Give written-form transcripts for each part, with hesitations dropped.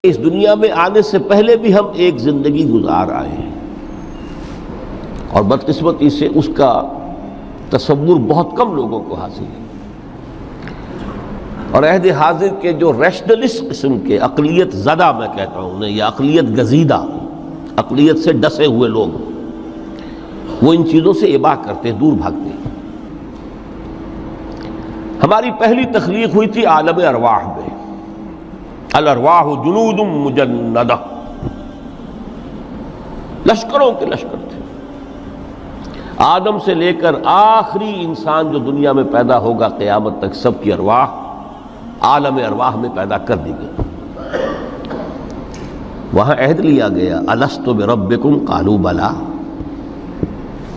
اس دنیا میں آنے سے پہلے بھی ہم ایک زندگی گزار آئے ہیں اور بدقسمتی سے اس کا تصور بہت کم لوگوں کو حاصل ہے، اور عہد حاضر کے جو ریشنلسٹ قسم کے اقلیت زدہ میں کہتا ہوں انہیں، یا اقلیت گزیدہ، اقلیت سے ڈسے ہوئے لوگ، وہ ان چیزوں سے اباع کرتے، دور بھاگتے ہیں۔ ہماری پہلی تخلیق ہوئی تھی عالم ارواح میں، الارواح جنود مجندہ، لشکروں کے لشکر تھے۔ آدم سے لے کر آخری انسان جو دنیا میں پیدا ہوگا قیامت تک، سب کی ارواح عالم ارواح میں پیدا کر دی گئی۔ وہاں عہد لیا گیا، الست بربکم قالوا بلا،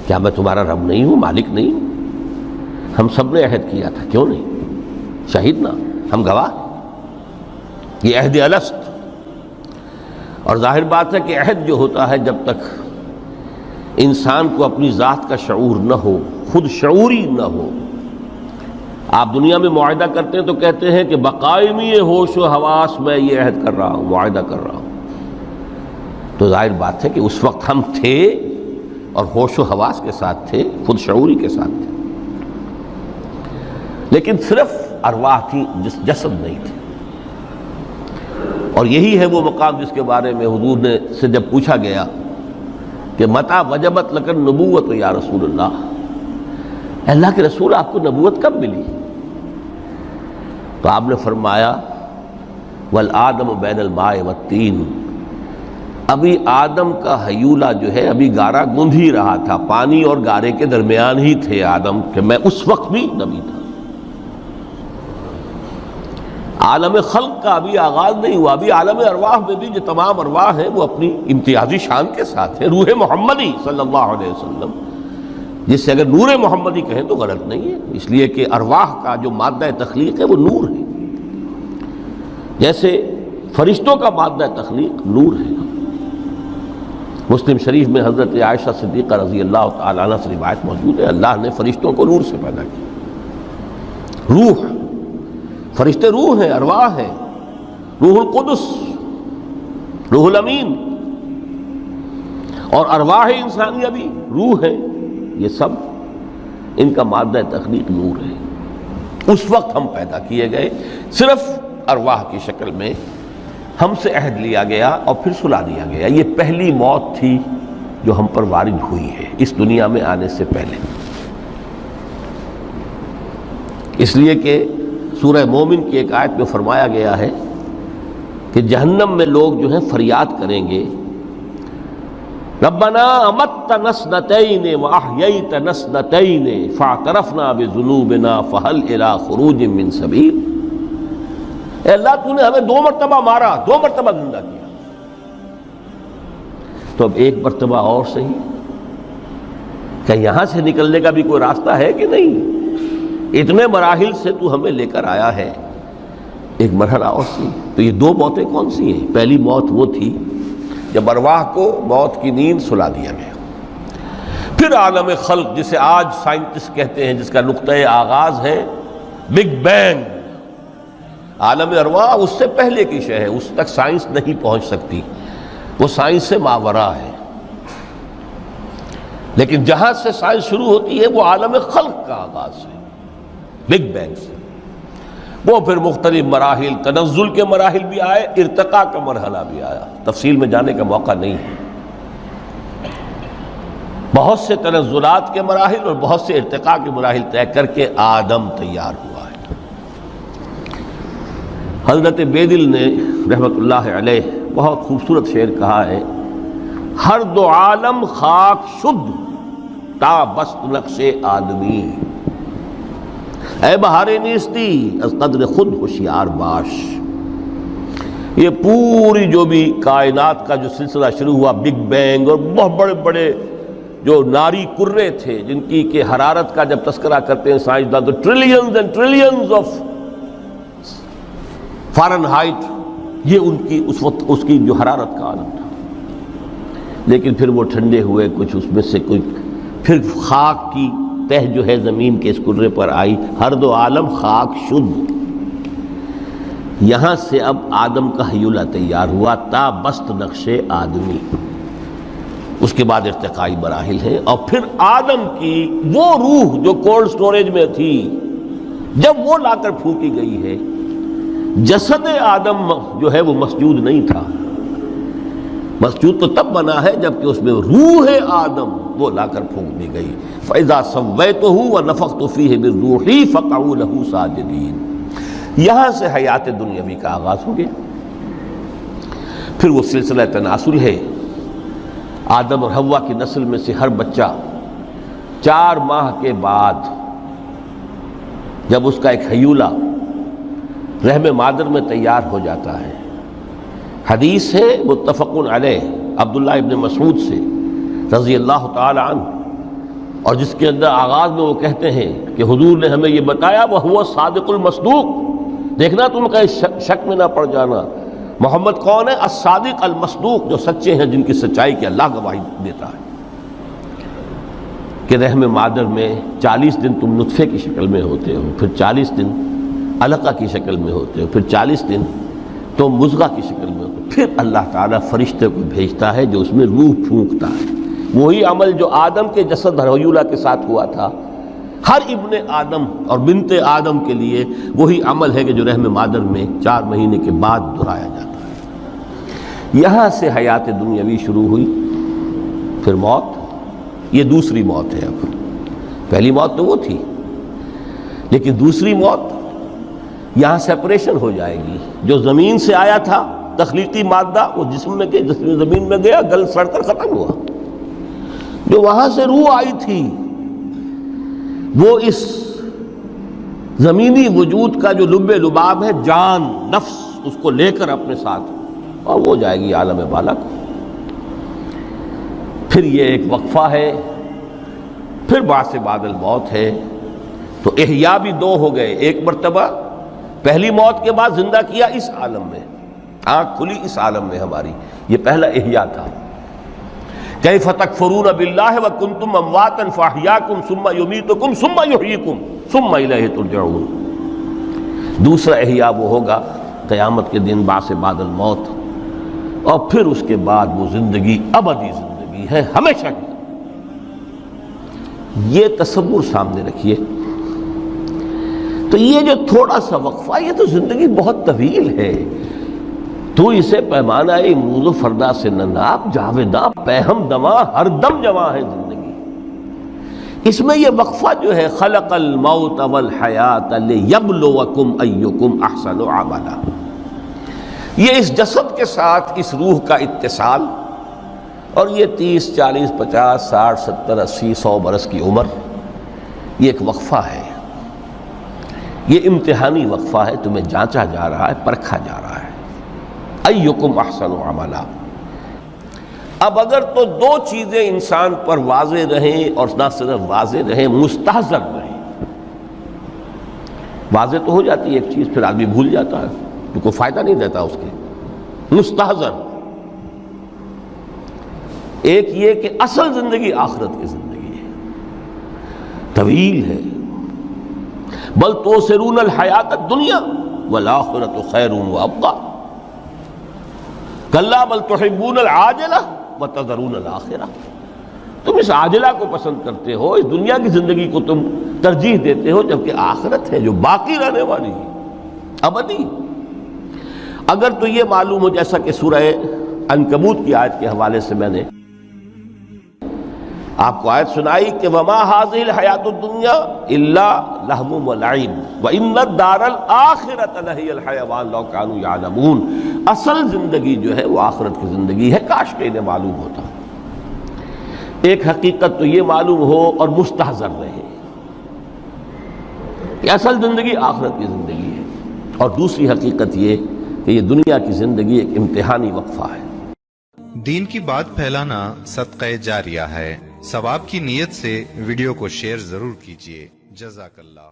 کیا میں تمہارا رب نہیں ہوں، مالک نہیں ہوں؟ ہم سب نے عہد کیا تھا، کیوں نہیں؟ شہید نا، ہم گواہ۔ یہ عہد الست، اور ظاہر بات ہے کہ عہد جو ہوتا ہے جب تک انسان کو اپنی ذات کا شعور نہ ہو، خود شعوری نہ ہو۔ آپ دنیا میں معاہدہ کرتے ہیں تو کہتے ہیں کہ بقائمی ہوش و حواس میں یہ عہد کر رہا ہوں، معاہدہ کر رہا ہوں، تو ظاہر بات ہے کہ اس وقت ہم تھے اور ہوش و حواس کے ساتھ تھے، خود شعوری کے ساتھ تھے، لیکن صرف ارواح تھی، جسد نہیں تھے۔ اور یہی ہے وہ مقام جس کے بارے میں حضور نے سے جب پوچھا گیا کہ متى وجبت لک النبوۃ یا رسول اللہ کے رسول، آپ کو نبوت کب ملی؟ تو آپ نے فرمایا والآدم بین الماء والطین، ابھی آدم کا حیولہ جو ہے ابھی گارا گوندھ ہی رہا تھا، پانی اور گارے کے درمیان ہی تھے آدم، کہ میں اس وقت بھی نبی تھا۔ عالم خلق کا ابھی آغاز نہیں ہوا، ابھی عالم ارواح میں بھی جو تمام ارواح ہیں وہ اپنی امتیازی شان کے ساتھ ہیں۔ روح محمدی صلی اللہ علیہ وسلم، جس سے اگر نور محمدی کہیں تو غلط نہیں ہے، اس لیے کہ ارواح کا جو مادہ تخلیق ہے وہ نور ہے، جیسے فرشتوں کا مادہ تخلیق نور ہے۔ مسلم شریف میں حضرت عائشہ صدیقہ رضی اللہ تعالی عنہ سے روایت موجود ہے، اللہ نے فرشتوں کو نور سے پیدا کیا۔ روح، فرشتے روح ہیں، ارواح ہیں، روح القدس، روح الامین، اور ارواح انسانیہ بھی روح ہے، یہ سب ان کا مادہ تخلیق نور ہے۔ اس وقت ہم پیدا کیے گئے، صرف ارواح کی شکل میں ہم سے عہد لیا گیا اور پھر سلا دیا گیا۔ یہ پہلی موت تھی جو ہم پر وارد ہوئی ہے اس دنیا میں آنے سے پہلے، اس لیے کہ سورہ مومن کی ایک آیت میں فرمایا گیا ہے کہ جہنم میں لوگ جو ہیں فریاد کریں گے، ربنا امتنا اثنتین واحییتنا اثنتین فاعترفنا بذنوبنا فهل الى خروج من سبیل۔ اے اللہ، تو نے ہمیں 2 مرتبہ مارا، 2 مرتبہ زندہ کیا، تو اب ایک مرتبہ اور صحیح، کہ یہاں سے نکلنے کا بھی کوئی راستہ ہے کہ نہیں؟ اتنے مراحل سے تو ہمیں لے کر آیا ہے، ایک مرحلہ اور سی۔ تو یہ 2 موتیں کون سی ہیں؟ پہلی موت وہ تھی جب ارواح کو موت کی نیند سلا دیا گیا۔ پھر عالم خلق، جسے آج سائنٹسٹ کہتے ہیں، جس کا نقطۂ آغاز ہے بگ بینگ، عالم ارواح اس سے پہلے کی شے ہے، اس تک سائنس نہیں پہنچ سکتی، وہ سائنس سے ماورا ہے۔ لیکن جہاں سے سائنس شروع ہوتی ہے وہ عالم خلق کا آغاز ہے، بگ بینگ سے۔ وہ پھر مختلف مراحل، تنزل کے مراحل بھی آئے، ارتقاء کا مرحلہ بھی آیا، تفصیل میں جانے کا موقع نہیں ہے۔ بہت سے تنزلات کے مراحل اور بہت سے ارتقاء کے مراحل طے کر کے آدم تیار ہوا ہے۔ حضرت بیدل نے رحمت اللہ علیہ بہت خوبصورت شعر کہا ہے، ہر 2 عالم خاک شد تا بست نقش آدمی، اے بہار نیستی از قدر خود ہوشیار باش۔ یہ پوری جو بھی کائنات کا جو سلسلہ شروع ہوا، بگ بینگ، اور بہت بڑے بڑے جو ناری کرے تھے جن کی کہ حرارت کا جب تذکرہ کرتے ہیں سائنسدان تو trillions and trillions of foreign height, یہ ان کی اس وقت اس کی جو حرارت کا عالم تھا، لیکن پھر وہ ٹھنڈے ہوئے، کچھ اس میں سے کچھ، پھر خاک کی تہ جو ہے زمین کے اس کرے پر آئی، ہر 2 عالم خاک شد۔ یہاں سے اب آدم کا حیولہ تیار ہوا، تا بست نقش آدمی، اس کے بعد ارتقائی مراحل ہیں، اور پھر آدم کی وہ روح جو کولڈ سٹوریج میں تھی جب وہ لا کر پھونکی گئی ہے، جسد آدم جو ہے وہ مسجود نہیں تھا، مسجود تو تب بنا ہے جبکہ اس میں روح آدم وہ لا کر پھونک دی گئی۔ فَإِذَا سَوَّيْتُهُ وَنَفَخْتُ فِيهِ مِن رُوحِي فَقَعُوا لَهُ سَاجِدِينَ۔ یہاں سے حیات دنیاوی کا آغاز ہو گیا۔ پھر وہ سلسلہ تناسل ہے، آدم اور حوا کی نسل میں سے ہر بچہ 4 ماہ کے بعد جب اس کا ایک حیولہ رحم مادر میں تیار ہو جاتا ہے، حدیث ہے متفق علیہ عبداللہ ابن مسعود سے رضی اللہ تعالی عنہ، اور جس کے اندر آغاز میں وہ کہتے ہیں کہ حضور نے ہمیں یہ بتایا وَهُوَ الصادق المصدوق، دیکھنا تم کہیں شک میں نہ پڑ جانا، محمد کون ہے؟ الصادق المصدوق، جو سچے ہیں، جن کی سچائی کی اللہ گواہی دیتا ہے، کہ رحم مادر میں 40 دن تم نطفے کی شکل میں ہوتے ہو، پھر 40 دن علقہ کی شکل میں ہوتے ہو، پھر 40 دن تو مضغہ کی شکل میں ہوتے ہو، پھر اللہ تعالیٰ فرشتے کو بھیجتا ہے جو اس میں روح پھونکتا ہے۔ وہی عمل جو آدم کے جسد حیولہ کے ساتھ ہوا تھا، ہر ابن آدم اور بنت آدم کے لیے وہی عمل ہے کہ جو رحم مادر میں 4 مہینے کے بعد دہرایا جاتا ہے۔ یہاں سے حیات دنیاوی شروع ہوئی، پھر موت، یہ دوسری موت ہے۔ اب پہلی موت تو وہ تھی، لیکن دوسری موت یہاں سیپریشن ہو جائے گی۔ جو زمین سے آیا تھا تخلیقی مادہ، وہ جسم میں گیا، جسم زمین میں گیا، گل سڑ کر ختم ہوا۔ جو وہاں سے روح آئی تھی وہ اس زمینی وجود کا جو لب لباب ہے، جان، نفس، اس کو لے کر اپنے ساتھ، اور وہ جائے گی عالم بالا کو۔ پھر یہ ایک وقفہ ہے، پھر بعث بعد الموت ہے۔ تو احیاء بھی 2 ہو گئے، ایک مرتبہ پہلی موت کے بعد زندہ کیا اس عالم میں، آنکھ کھلی اس عالم میں ہماری، یہ پہلا احیاء تھا۔ کیف تکفرون باللہ وکنتم امواتا فاحیاکم ثم یمیتکم ثم یحییکم ثم الیہ ترجعون۔ دوسرا احیاء وہ ہوگا قیامت کے دن، بعث بعد الموت، اور پھر اس کے بعد وہ زندگی ابدی زندگی ہے، ہمیشہ کی۔ یہ تصور سامنے رکھیے۔ تو یہ جو تھوڑا سا وقفہ، یہ تو زندگی بہت طویل ہے۔ تو اسے پیمانہ امروز و فردا سے نہ ناپ، جاویداں پہم دماں، ہر دم جواں ہے زندگی۔ اس میں یہ وقفہ جو ہے، خلق الموت والحیات لیبلوکم ایکم احسن عملا، یہ اس جسد کے ساتھ اس روح کا اتصال، اور یہ 30 40 50 60 70 80 100 برس کی عمر، یہ ایک وقفہ ہے، یہ امتحانی وقفہ ہے، تمہیں جانچا جا رہا ہے، پرکھا جا رہا ہے۔ ایکم احسن عملا۔ اب اگر تو 2 چیزیں انسان پر واضح رہیں، اور نہ صرف واضح رہیں، مستحضر رہیں۔ واضح تو ہو جاتی ہے ایک چیز، پھر آدمی بھول جاتا ہے، تو کوئی فائدہ نہیں دیتا اس کے۔ مستحضر ایک یہ کہ اصل زندگی آخرت کی زندگی ہے، طویل ہے۔ بل توثرون الحیات الدنیا والآخرۃ خیر وابقیٰ، کلا بل تحبون العاجلہ وتذرون الآخرہ۔ تم اس عاجلہ کو پسند کرتے ہو، اس دنیا کی زندگی کو تم ترجیح دیتے ہو، جبکہ آخرت ہے جو باقی رہنے والی ہے، ابدی۔ اگر تو یہ معلوم ہو، جیسا کہ سورہ عنکبوت کی آیت کے حوالے سے میں نے آپ کو آیت سنائی کہ وما هذه الحیات الدنیا الا لہو ولعب وان الدار الاخرۃ لہی الحیوان لو کانوا یعلمون۔ اصل زندگی جو ہے وہ آخرت کی زندگی ہے، کاش کہ انہیں معلوم ہوتا۔ ایک حقیقت تو یہ معلوم ہو اور مستحضر رہے کہ اصل زندگی آخرت کی زندگی ہے، اور دوسری حقیقت یہ کہ یہ دنیا کی زندگی ایک امتحانی وقفہ ہے۔ دین کی بات پھیلانا صدقہ جاریہ ہے، ثواب کی نیت سے ویڈیو کو شیئر ضرور کیجیے۔ جزاک اللہ۔